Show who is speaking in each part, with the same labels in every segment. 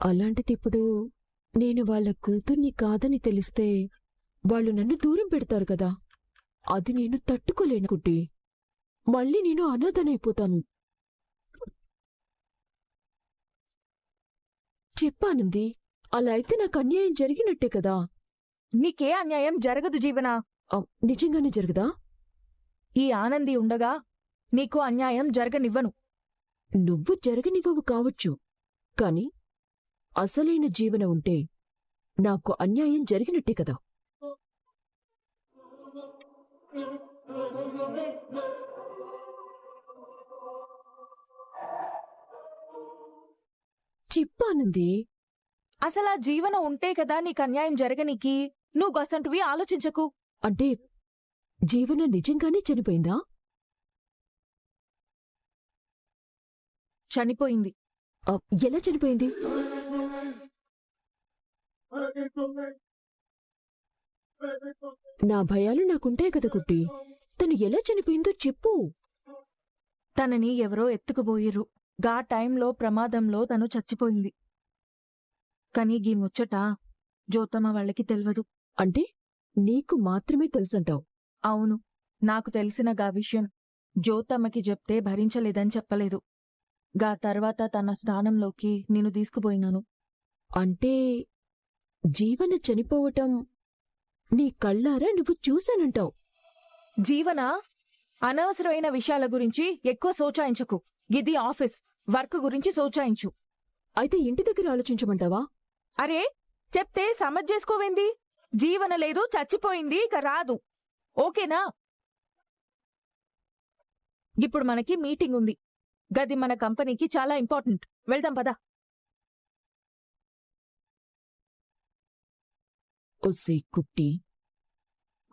Speaker 1: అలాంటిదిప్పుడు నేను వాళ్ళ కూతుర్ని కాదని తెలిస్తే వాళ్ళు నన్ను దూరం పెడతారు కదా. అది నేను తట్టుకోలేను కుట్టి. మళ్ళీ నేను అనాథనైపోతాను. చెప్పానంది. అలా అయితే నాకు అన్యాయం జరిగినట్టే కదా.
Speaker 2: నీకే అన్యాయం జరగదు జీవనా.
Speaker 1: నిజంగానే జరగదా?
Speaker 2: ఈ ఆనంది ఉండగా నీకు అన్యాయం జరగనివ్వను.
Speaker 1: నువ్వు జరగనివ్వవు కావచ్చు, కాని అసలైన జీవన ఉంటే నాకు అన్యాయం జరిగినట్టే కదా. చెప్పానంది.
Speaker 2: అసలా జీవన ఉంటే కదా నీకు అన్యాయం జరగనీకి. నువ్వు గసంటువి ఆలోచించకు.
Speaker 1: అంటే జీవన నిజంగానే చనిపోయిందా?
Speaker 2: చనిపోయింది.
Speaker 1: ఎలా చనిపోయింది? నా భయాలు నాకుంటాయి కదా కుట్టి. తను ఎలా చనిపోయిందో చెప్పు.
Speaker 2: తనని ఎవరో ఎత్తుకుపోయిర్రు. గా టైంలో ప్రమాదంలో తను చచ్చిపోయింది. కాని గీ ముచ్చట జ్యోతమ్మ వాళ్ళకి తెల్వదు.
Speaker 1: అంటే నీకు మాత్రమే తెలుసంటావు?
Speaker 2: అవును, నాకు తెలిసిన గా విషయం జ్యోతమ్మకి చెప్తే భరించలేదని చెప్పలేదు. గా తర్వాత తన స్థానంలోకి నేను తీసుకుపోయినాను.
Speaker 1: అంటే జీవన చనిపోవటం నీ కళ్ళారా నువ్వు చూశానంటావు?
Speaker 2: జీవన అనవసరమైన విషయాల గురించి ఎక్కువ సోచాయించకు. గిది ఆఫీస్ వర్క్ గురించి సోచాయించు.
Speaker 1: అయితే ఇంటి దగ్గర ఆలోచించమంటావా?
Speaker 2: అరే, చెప్తే సమజ్జేసుకోవేంది? జీవన లేదు, చచ్చిపోయింది, ఇక రాదు. ఓకేనా? ఇప్పుడు మనకి మీటింగ్ ఉంది. గది మన కంపెనీకి చాలా ఇంపార్టెంట్. వెళ్దాం పదా.
Speaker 1: ఒసే కుట్టి,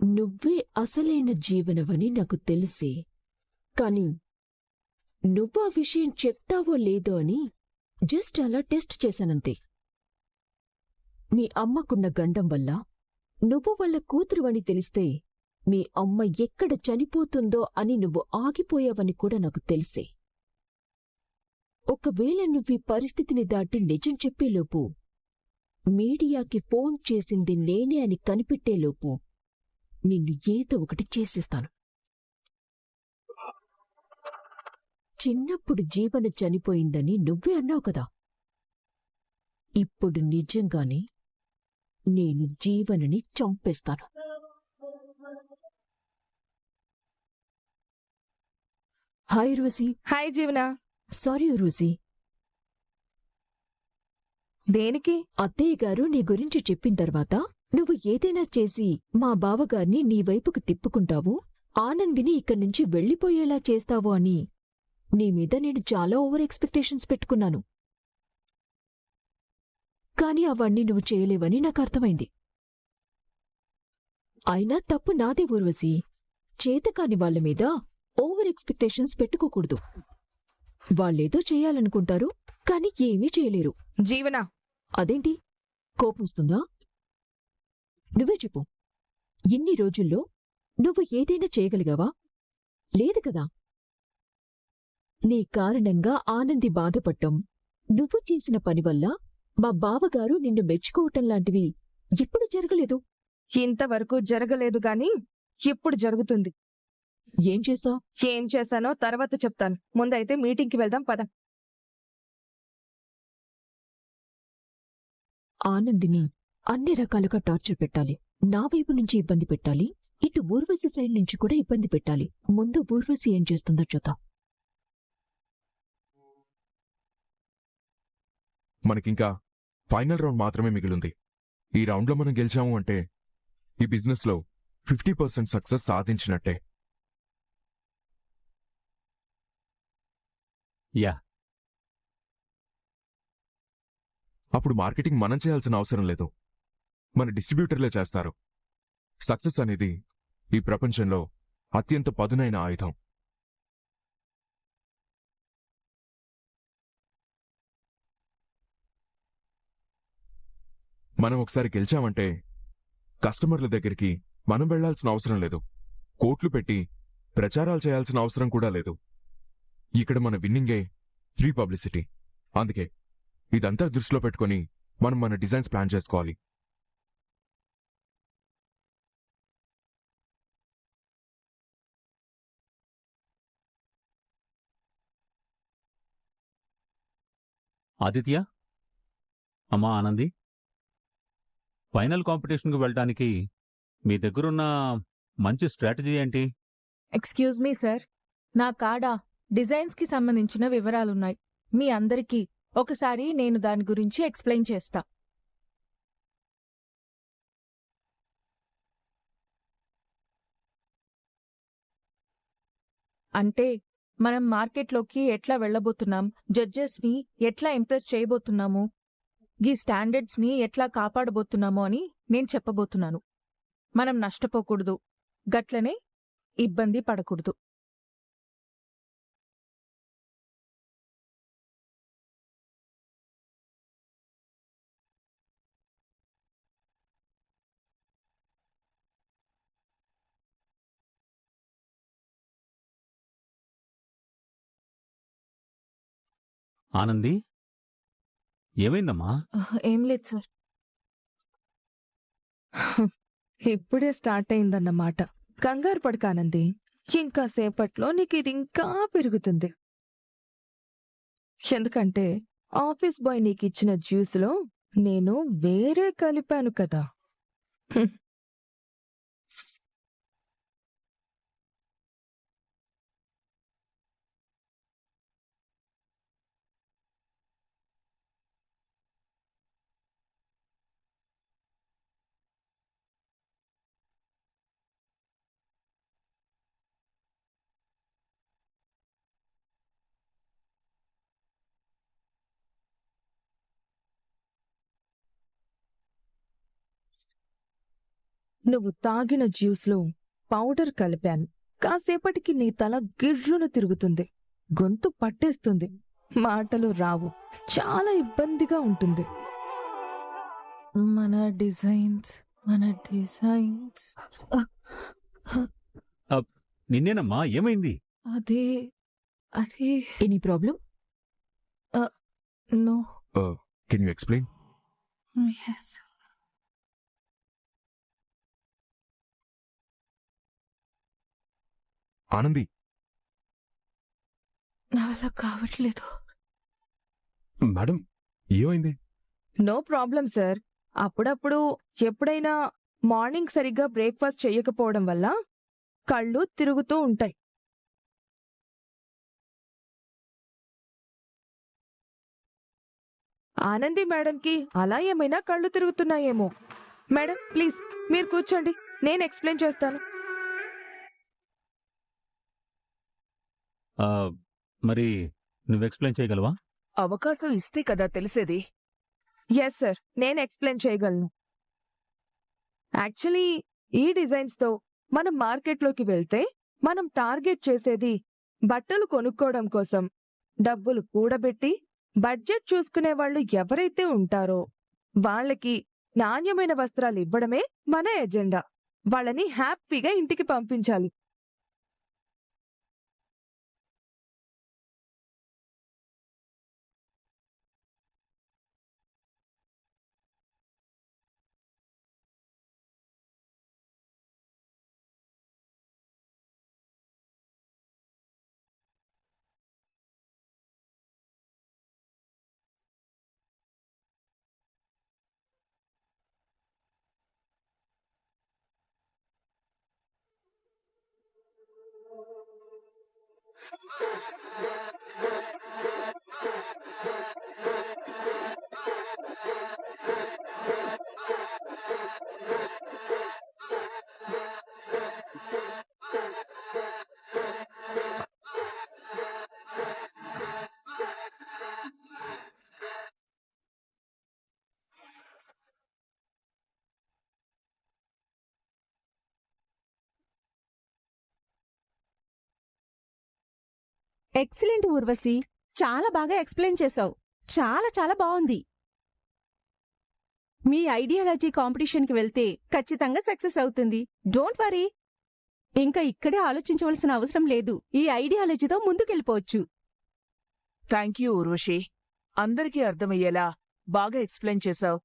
Speaker 1: నువ్వే అసలైన జీవనవని నాకు తెలిసే. కాని నువ్వు ఆ విషయం చెప్తావో లేదో అని జస్ట్ అలా టెస్ట్ చేశానంతే. మీ అమ్మకున్న గండం వల్ల నువ్వు వాళ్ళ కూతురువని తెలిస్తే మీ అమ్మ ఎక్కడ చనిపోతుందో అని నువ్వు ఆగిపోయావని కూడా నాకు తెలిసే. ఒకవేళ నువ్వీ పరిస్థితిని దాటి నిజం చెప్పేలోపు, మీడియాకి ఫోన్ చేసింది నేనే అని కనిపెట్టేలోపు నిన్ను ఏదో ఒకటి చేసేస్తాను. చిన్నప్పుడు జీవన చనిపోయిందని నువ్వే అన్నావు కదా. ఇప్పుడు నిజంగానే నేను జీవనని చంపేస్తాను. హాయ్ ఉర్వశి.
Speaker 3: హాయ్ జీవన.
Speaker 1: సారీ ఉర్వశి.
Speaker 3: దేనికి?
Speaker 1: అత్తయ్య గారు నీ గురించి చెప్పిన తర్వాత నువ్వు ఏదైనా చేసి మా బావగారిని నీ వైపుకు తిప్పుకుంటావు, ఆనందిని ఇక్కడ్నుంచి వెళ్ళిపోయేలా చేస్తావు అని నీమీద నేను చాలా ఓవర్ ఎక్స్పెక్టేషన్స్ పెట్టుకున్నాను. కాని అవన్నీ నువ్వు చేయలేవని నాకు అర్థమైంది. అయినా తప్పు నాదే ఉర్వశి. చేతకాని వాళ్లమీద ఓవర్ ఎక్స్పెక్టేషన్స్ పెట్టుకోకూడదు. వాళ్ళేదో చేయాలనుకుంటారు, కాని ఏమీ చేయలేరు.
Speaker 3: జీవన,
Speaker 1: అదేంటి కోపమొస్తుందా? నువ్వే చెప్పు. ఇన్ని రోజుల్లో నువ్వు ఏదైనా చేయగలిగావా? లేదు కదా. నీ కారణంగా ఆనంది బాధపడ్డం, నువ్వు చేసిన పనివల్ల మా బావగారు నిన్ను మెచ్చుకోవటంలాంటివి ఎప్పుడు జరగలేదు.
Speaker 3: ఇంతవరకు జరగలేదు గాని ఇప్పుడు జరుగుతుంది.
Speaker 1: ఏం చేశావు?
Speaker 3: ఏం చేశానో తర్వాత చెప్తాను. ముందైతే మీటింగ్కి వెళ్దాం పద.
Speaker 1: ఆనందిని అన్ని రకాలుగా టార్చర్ పెట్టాలి. నా వైపు నుంచి ఇబ్బంది పెట్టాలి, ఇటు ఊర్వశి సైడ్ నుంచి కూడా ఇబ్బంది పెట్టాలి. ముందు ఊర్వశి ఏం చేస్తుందో చూద్దాం.
Speaker 4: మనకింకా ఫైనల్ రౌండ్ మాత్రమే మిగిలింది. ఈ రౌండ్లో మనం గెలిచాము అంటే ఈ బిజినెస్లో 50% సక్సెస్ సాధించినట్టే.
Speaker 5: యా.
Speaker 4: అప్పుడు మార్కెటింగ్ మనం చేయాల్సిన అవసరం లేదు, మన డిస్ట్రిబ్యూటర్లే చేస్తారు. సక్సెస్ అనేది ఈ ప్రపంచంలో అత్యంత పదునైన ఆయుధం. మనం ఒకసారి గెలిచామంటే కస్టమర్ల దగ్గరికి మనం వెళ్లాల్సిన అవసరం లేదు, కోట్లు పెట్టి ప్రచారాలు చేయాల్సిన అవసరం కూడా లేదు. ఇక్కడ మన విన్నింగే ఫ్రీ పబ్లిసిటీ. అందుకే ఇదంతా దృష్టిలో పెట్టుకొని మనం మన డిజైన్స్ ప్లాన్ చేసుకోవాలి.
Speaker 5: ఆదిత్య, అమ్మా ఆనంది, ఫైనల్ కాంపిటీషన్కి వెళ్ళడానికి మీ దగ్గరున్న మంచి స్ట్రాటజీ ఏంటి?
Speaker 2: ఎక్స్క్యూజ్ మీ సార్, నా కాడ డిజైన్స్కి సంబంధించిన వివరాలున్నాయి. మీ అందరికీ ఒకసారి నేను దాని గురించి ఎక్స్ప్లెయిన్ చేస్తా. అంటే మనం మార్కెట్లోకి ఎట్లా వెళ్లబోతున్నాం, జడ్జెస్ని ఎట్లా ఇంప్రెస్ చేయబోతున్నాము, ఈ స్టాండర్డ్స్ని ఎట్లా కాపాడబోతున్నాము అని నేను చెప్పబోతున్నాను. మనం నష్టపోకూడదు, గట్లనే ఇబ్బంది పడకూడదు.
Speaker 5: ఆనంది, ఏమైందమ్మా?
Speaker 2: ఏం లేదు సార్.
Speaker 3: ఇప్పుడే స్టార్ట్ అయిందన్నమాట. కంగారు పడకానంది, ఇంకా సేపట్లో నీకు ఇది ఇంకా పెరుగుతుంది. ఎందుకంటే ఆఫీస్ బాయ్ నీకిచ్చిన జ్యూస్లో నేను వేరే కలిపాను కదా. నువ్వు తాగిన జ్యూస్లో పౌడర్ కలిపాను. కాసేపటికి నీ తల గిర్రున తిరుగుతుంది, గొంతు పట్టేస్తుంది, మాటలు రావు, చాలా ఇబ్బందిగా ఉంటుంది.
Speaker 2: మన డిజైన్స్.
Speaker 5: నిన్నేనమ్మా, ఏమైంది?
Speaker 2: అదే
Speaker 1: any problem?
Speaker 2: No.
Speaker 4: Can you explain?
Speaker 2: Yes.
Speaker 4: Anandi,
Speaker 2: నా వల్ల కావట్లేదు.
Speaker 4: మేడం, ఏమైంది?
Speaker 3: No problem sir. అప్పుడప్పుడు ఎప్పుడైనా మార్నింగ్ సరిగ్గా బ్రేక్ఫాస్ట్ చెయ్యకపోవడం వల్ల కళ్ళు తిరుగుతూ ఉంటాయి. ఆనంది మేడంకి అలా ఏమైనా కళ్ళు తిరుగుతున్నాయేమో. మేడం ప్లీజ్ మీరు కూర్చోండి, నేను ఎక్స్ప్లెయిన్ చేస్తాను.
Speaker 5: మరి నువ్వు ఎక్స్ప్లెయిన్ చేయగలవా?
Speaker 6: అవకాశం ఇస్తే కదా తెలిసేది.
Speaker 3: ఎస్ సార్, నేను ఎక్స్ప్లెయిన్ చేయగలను. యాక్చువల్లీ ఈ డిజైన్స్తో మనం మార్కెట్లోకి వెళ్తే మనం టార్గెట్ చేసేది బట్టలు కొనుక్కోవడం కోసం. డబ్బులు కూడబెట్టి బడ్జెట్ చూసుకునే వాళ్ళు ఎవరైతే ఉంటారో వాళ్ళకి నాణ్యమైన వస్త్రాలు ఇవ్వడమే మన ఎజెండా. వాళ్ళని హ్యాపీగా ఇంటికి పంపించాలి.
Speaker 7: ఎక్సలెంట్ ఊర్వశి, చాలా బాగా ఎక్స్ప్లెయిన్ చేశావు. చాలా చాలా బాగుంది. మీ ఐడియాలజీ కాంపిటీషన్కి వెళ్తే ఖచ్చితంగా సక్సెస్ అవుతుంది. Don't worry. ఇంకా ఇక్కడే ఆలోచించవలసిన అవసరం లేదు. ఈ ఐడియాలజీతో ముందుకెళ్ళిపోవచ్చు.
Speaker 6: Thank you Urvashi. అందరికీ అర్థమయ్యేలా బాగా ఎక్స్ప్లెయిన్ చేశావు.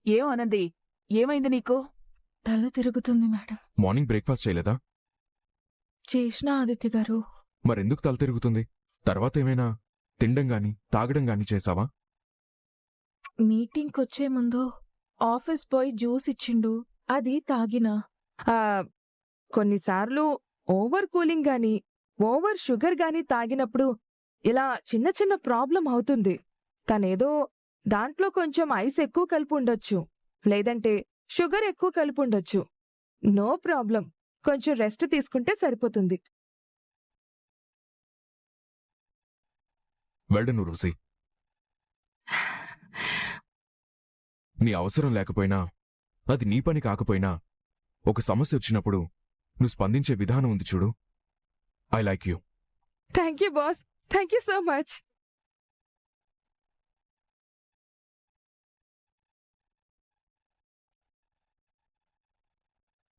Speaker 6: ఏం ఆనంది, ఏమైంది నీకు?
Speaker 2: తల తిరుగుతుంది మేడం.
Speaker 4: మార్నింగ్ బ్రేక్ఫాస్ట్ చేయలేదా?
Speaker 2: చేసినా ఆదిత్య గారు.
Speaker 4: మరెందుకు తల తిరుగుతుంది? తర్వాత ఏమైనా తినడం గాని తాగడం గాని చేసావా?
Speaker 2: మీటింగ్కొచ్చే ముందు ఆఫీస్ బాయ్ జ్యూస్ ఇచ్చిండు, అది తాగినా.
Speaker 3: ఆ, కొన్నిసార్లు ఓవర్ కూలింగ్ గాని ఓవర్ షుగర్ గాని తాగినప్పుడు ఇలా చిన్న చిన్న ప్రాబ్లం అవుతుంది. తనేదో దాంట్లో కొంచెం ఐస్ ఎక్కువ కలిపి ఉండొచ్చు, లేదంటే షుగర్ ఎక్కువ కలిపి ఉండొచ్చు. నో ప్రాబ్లం, కొంచెం రెస్ట్ తీసుకుంటే సరిపోతుంది.
Speaker 4: వెళ్ళను రూసి. నీ అవసరం లేకపోయినా, అది నీ పని కాకపోయినా, ఒక సమస్య వచ్చినప్పుడు నువ్వు స్పందించే విధానం ఉంది చూడు. I like you.
Speaker 3: Thank you boss, thank you so much.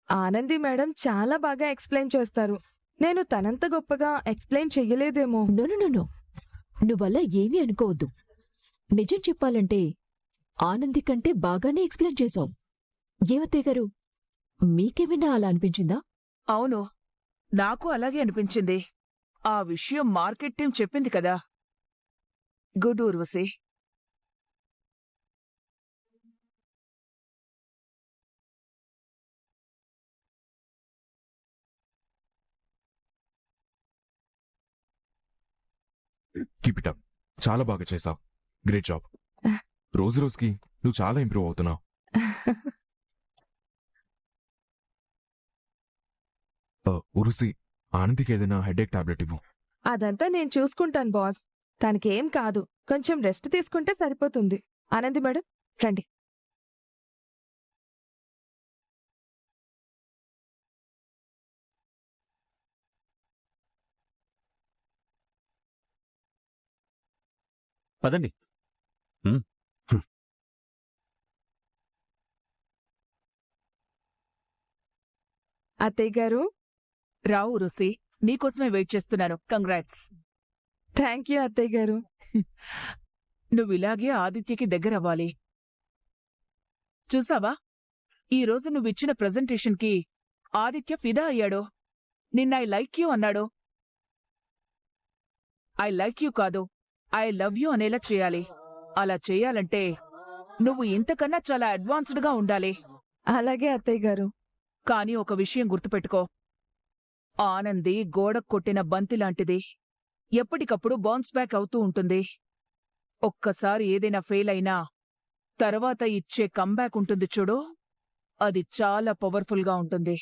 Speaker 3: Anandi madam చాలా బాగా ఎక్స్ప్లెయిన్ చేస్తారు. నేను తనంత గొప్పగా ఎక్స్ప్లెయిన్ చెయ్యలేదేమో.
Speaker 1: నో నో నో నో, నువ్వల్ల ఏమీ అనుకోవద్దు. నిజం చెప్పాలంటే ఆనంది కంటే బాగానే ఎక్స్ప్లెయిన్ చేశావు. ఏమత్తయ్య గారు, మీకేమైనా అలా అనిపించిందా?
Speaker 6: అవును, నాకు అలాగే అనిపించింది. ఆ విషయం మార్కెట్ టీం చెప్పింది కదా. Good Urvashi.
Speaker 4: Keep it up. చాలా బాగా చేశావు. Great job. రోజు రోజుకి నువ్వు చాలా ఇంప్రూవ్ అవుతున్నావు. ఉరుసి, ఆనందికి ఏదైనా హెడేక్ టాబ్లెట్ ఇవ్వు.
Speaker 3: అదంతా నేను చూసుకుంటాను బాస్. తనకేం కాదు, కొంచెం రెస్ట్ తీసుకుంటే సరిపోతుంది. ఆనంది మేడం రండి.
Speaker 5: పదండి.
Speaker 3: అత్తయ్య గారు.
Speaker 6: రావు రుసి, నీకోసమే వెయిట్ చేస్తున్నాను. కంగ్రాట్స్.
Speaker 3: థ్యాంక్ యూ అత్తయ్య గారు.
Speaker 6: నువ్విలాగే ఆదిత్యకి దగ్గరవ్వాలి. చూసావా, ఈరోజు నువ్విచ్చిన ప్రెజెంటేషన్కి ఆదిత్య ఫిదా అయ్యాడు. నిన్న ఐ లైక్ యూ అన్నాడు. ఐ లైక్ యూ కాదు, ఐ లవ్ యూ అనేలా చేయాలి. అలా చేయాలంటే నువ్వు ఇంతకన్నా చాలా అడ్వాన్స్డ్గా ఉండాలి.
Speaker 3: అలాగే అత్తయ్య గారు.
Speaker 6: కాని ఒక విషయం గుర్తుపెట్టుకో, ఆనంది గోడకు కొట్టిన బంతిలాంటిది. ఎప్పటికప్పుడు బౌన్స్ బ్యాక్ అవుతూ ఉంటుంది. ఒక్కసారి ఏదైనా ఫెయిల్ అయినా తర్వాత ఇచ్చే కంబ్యాక్ ఉంటుంది చూడు, అది చాలా పవర్ఫుల్గా ఉంటుంది.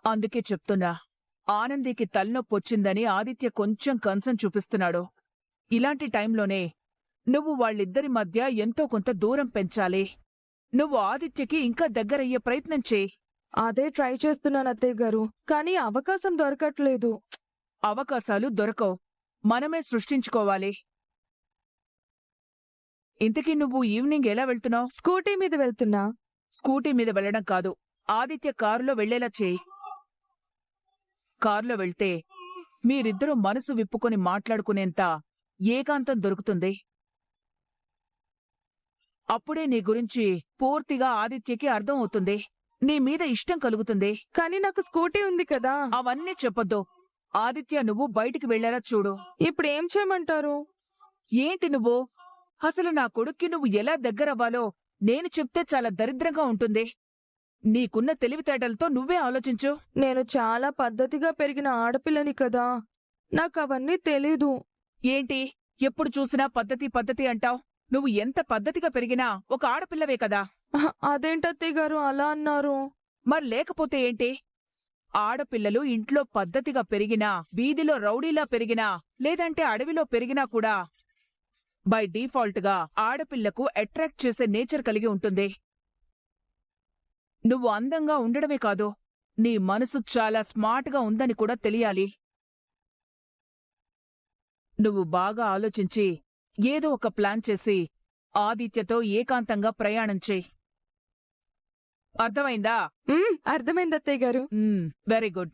Speaker 6: అందుకే చెప్తున్నా, ఆనందికి తలనొప్పొచ్చిందని ఆదిత్య కొంచెం కన్సర్న్ చూపిస్తున్నాడు. ఇలాంటి టైంలోనే నువ్వు వాళ్ళిద్దరి మధ్య ఎంతో కొంత దూరం పెంచాలి. నువ్వు ఆదిత్యకి ఇంకా దగ్గరయ్యే ప్రయత్నం చేయి.
Speaker 3: అదే ట్రై చేస్తున్నాను అత్తయ్య గారు, కానీ అవకాశం దొరకట్లేదు.
Speaker 6: అవకాశాలు దొరకవు, మనమే సృష్టించుకోవాలి. ఇంతకీ నువ్వు ఈవినింగ్ ఎలా వెళ్తున్నావు?
Speaker 3: స్కూటీ మీద వెళ్తున్నా.
Speaker 6: స్కూటీ మీద వెళ్లడం కాదు, ఆదిత్య కారులో వెళ్లేలా చేయి. కారులో వెళ్తే మీరిద్దరూ మనసు విప్పుకొని మాట్లాడుకునేంత ఏకాంతం దొరుకుతుంది. అప్పుడే నీ గురించి పూర్తిగా ఆదిత్యకి అర్థం అవుతుంది. నీ మీద ఇష్టం కలుగుతుంది.
Speaker 3: కానీ నాకు స్కూటీ ఉంది కదా.
Speaker 6: అవన్నీ చెప్పొద్దు. ఆదిత్య నువ్వు బయటికి వెళ్లేలా చూడు.
Speaker 3: ఇప్పుడు ఏం చేయమంటారు?
Speaker 6: ఏంటి నువ్వు? అసలు నా కొడుక్కి నువ్వు ఎలా దగ్గరవ్వాలో నేను చెప్తే చాలా దరిద్రంగా ఉంటుంది. నీకున్న తెలివితేటలతో నువ్వే ఆలోచించు.
Speaker 3: నేను చాలా పద్ధతిగా పెరిగిన ఆడపిల్లని కదా, నాకవన్నీ తెలీదు.
Speaker 6: ఏంటి ఎప్పుడు చూసినా పద్ధతి పద్ధతి అంటావ్? నువ్వు ఎంత పద్ధతిగా పెరిగినా ఒక ఆడపిల్లవే కదా.
Speaker 3: అదేంటత్తయ్య గారు అలా అన్నారు?
Speaker 6: మరి లేకపోతే ఏంటి? ఆడపిల్లలు ఇంట్లో పద్ధతిగా పెరిగినా, వీధిలో రౌడీలా పెరిగినా, లేదంటే అడవిలో పెరిగినా కూడా బై డీఫాల్ట్గా ఆడపిల్లకు అట్రాక్ట్ చేసే నేచర్ కలిగి ఉంటుంది. నువ్వు అందంగా ఉండడమే కాదు, నీ మనసు చాలా స్మార్ట్గా ఉందని కూడా తెలియాలి. నువ్వు బాగా ఆలోచించి ఏదో ఒక ప్లాన్ చేసి ఆదిత్యతో ఏకాంతంగా ప్రయాణం చెయ్యి. అర్థమైందా?
Speaker 3: అర్థమైంది అత్తయ్య గారు.
Speaker 6: Very good.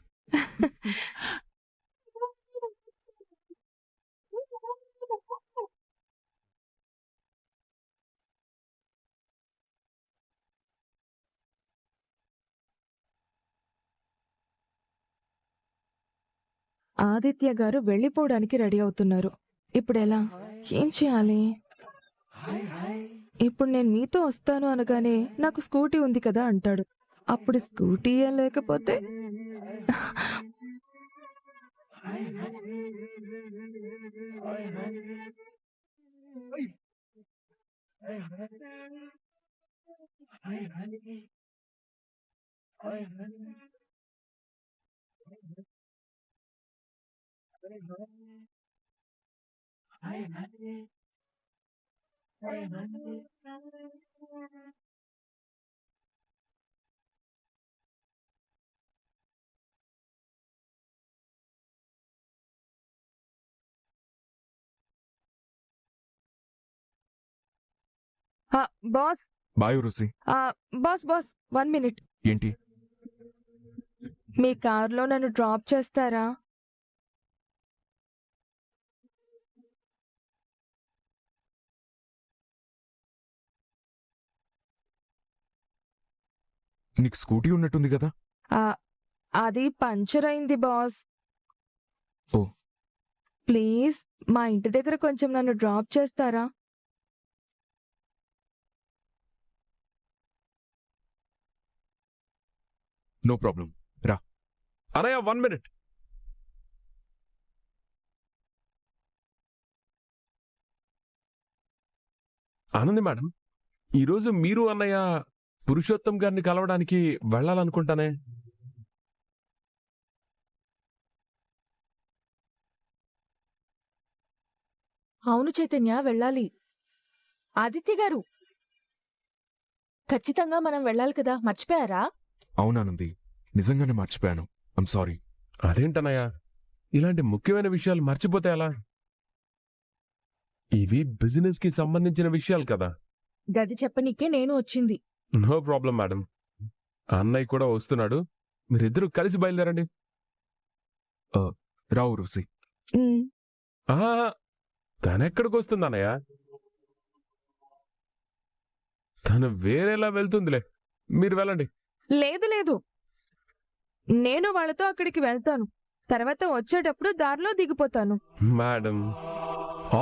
Speaker 3: ఆదిత్య గారు వెళ్ళిపోవడానికి రెడీ అవుతున్నారు. ఇప్పుడెలా? ఏం చేయాలి? ఇప్పుడు నేను మీతో వస్తాను అనగానే నాకు స్కూటీ ఉంది కదా అంటాడు. అప్పుడు స్కూటీయే లేకపోతే ఆ, బాస్
Speaker 4: బాయ్ రుసి.
Speaker 3: ఆ, బాస్ 1 మినిట్.
Speaker 4: ఏంటి?
Speaker 3: మీ కార్లో నన్ను డ్రాప్ చేస్తారా?
Speaker 4: నీకు స్కూటీ ఉన్నట్టుంది కదా?
Speaker 3: ఆ, అది పంచర్ అయింది బాస్.
Speaker 4: ఓ.
Speaker 3: ప్లీజ్ మా ఇంటి దగ్గర కొంచెం నన్ను డ్రాప్ చేస్తారా?
Speaker 4: నో ప్రాబ్లం, రా.
Speaker 8: అనయ్య 1 మినిట్. ఆనంది మేడం, ఈరోజు మీరు అన్నయ్య పురుషోత్తం గారిని కలవడానికి వెళ్ళాలనుకుంటానే.
Speaker 2: అవును చైతన్య, వెళ్ళాలి. ఆదిత్య గారు, ఖచ్చితంగా మనం వెళ్ళాలి కదా, మర్చిపోయారా?
Speaker 4: అవునానంది, నిజంగానే మర్చిపోయాను. I'm sorry.
Speaker 8: అదేంటన్నయ్య, ఇలాంటి ముఖ్యమైన విషయాలు మర్చిపోతే ఎలా? ఇవి బిజినెస్ కి సంబంధించిన విషయాలు కదా.
Speaker 2: గది చెప్పనీకే నేను వచ్చింది.
Speaker 8: No problem madam. అన్నయ్య కూడా వస్తున్నాడు, మీరిద్దరూ కలిసి బయలుదేరండి.
Speaker 4: రావు రుసి.
Speaker 3: ఉమ్,
Speaker 8: ఆహా, తనెక్కడికి వస్తుంది అన్నయ్య? తను వేరేలా వెళ్తుందిలే, మీరు వెళ్ళండి.
Speaker 3: లేదు లేదు, నేను వాళ్ళతో అక్కడికి వెళ్తాను. తర్వాత వచ్చేటప్పుడు దారిలో దిగిపోతాను.
Speaker 8: మేడం,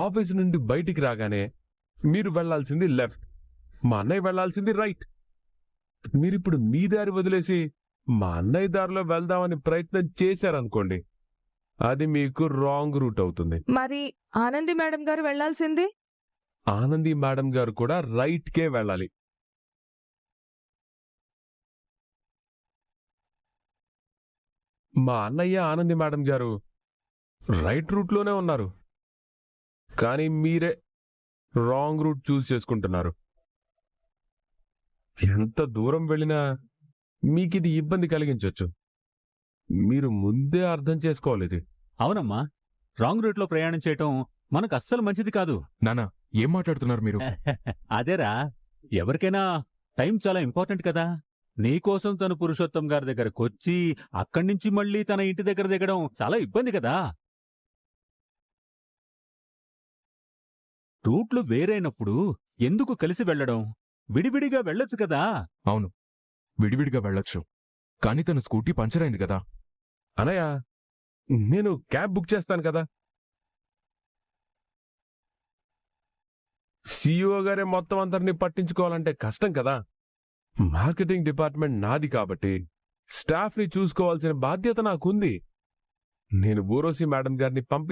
Speaker 8: ఆఫీస్ నుండి బయటికి రాగానే మీరు వెళ్లాల్సింది లెఫ్ట్, మా అన్నయ్య వెళ్లాల్సింది రైట్. మీరిప్పుడు మీ దారి వదిలేసి మా అన్నయ్య దారిలో వెళ్దామని ప్రయత్నం చేశారనుకోండి, అది మీకు రాంగ్ రూట్ అవుతుంది.
Speaker 3: మరి ఆనంది మేడం గారు వెళ్లాల్సింది?
Speaker 8: ఆనంది మేడం గారు కూడా రైట్కే వెళ్ళాలి. మా అన్నయ్య ఆనంది మేడం గారు రైట్ రూట్లోనే ఉన్నారు, కానీ మీరే రాంగ్ రూట్ చూస్ చేసుకుంటున్నారు. ఎంత దూరం వెళ్ళినా మీకిది ఇబ్బంది కలిగించవచ్చు. మీరు ముందే అర్థం చేసుకోవాలి ఇది.
Speaker 5: అవునమ్మా, రాంగ్ రూట్లో ప్రయాణం చేయటం మనకు అస్సలు మంచిది కాదు.
Speaker 4: నానా, ఏం మాట్లాడుతున్నారు మీరు?
Speaker 5: అదేరా, ఎవరికైనా టైం చాలా ఇంపార్టెంట్ కదా. నీకోసం తను పురుషోత్తం గారి దగ్గరకు వచ్చి అక్కడి నుంచి మళ్ళీ తన ఇంటి దగ్గర దిగడం చాలా ఇబ్బంది కదా. రూట్లు వేరైనప్పుడు ఎందుకు కలిసి వెళ్లడం? విడివిడిగా వెళ్ళొచ్చు కదా.
Speaker 4: అవును, విడివిడిగా వెళ్ళొచ్చు, కానీ తన స్కూటీ పంచర్ అయింది కదా.
Speaker 8: అనయ్య, నేను క్యాబ్ బుక్ చేస్తాను కదా. CEO గారే మొత్తం అందరినీ పట్టించుకోవాలంటే కష్టం కదా. మార్కెటింగ్ డిపార్ట్మెంట్ నాది కాబట్టి స్టాఫ్ని చూసుకోవాల్సిన బాధ్యత నాకుంది. నేను ఊరోసి మేడం గారిని పంపి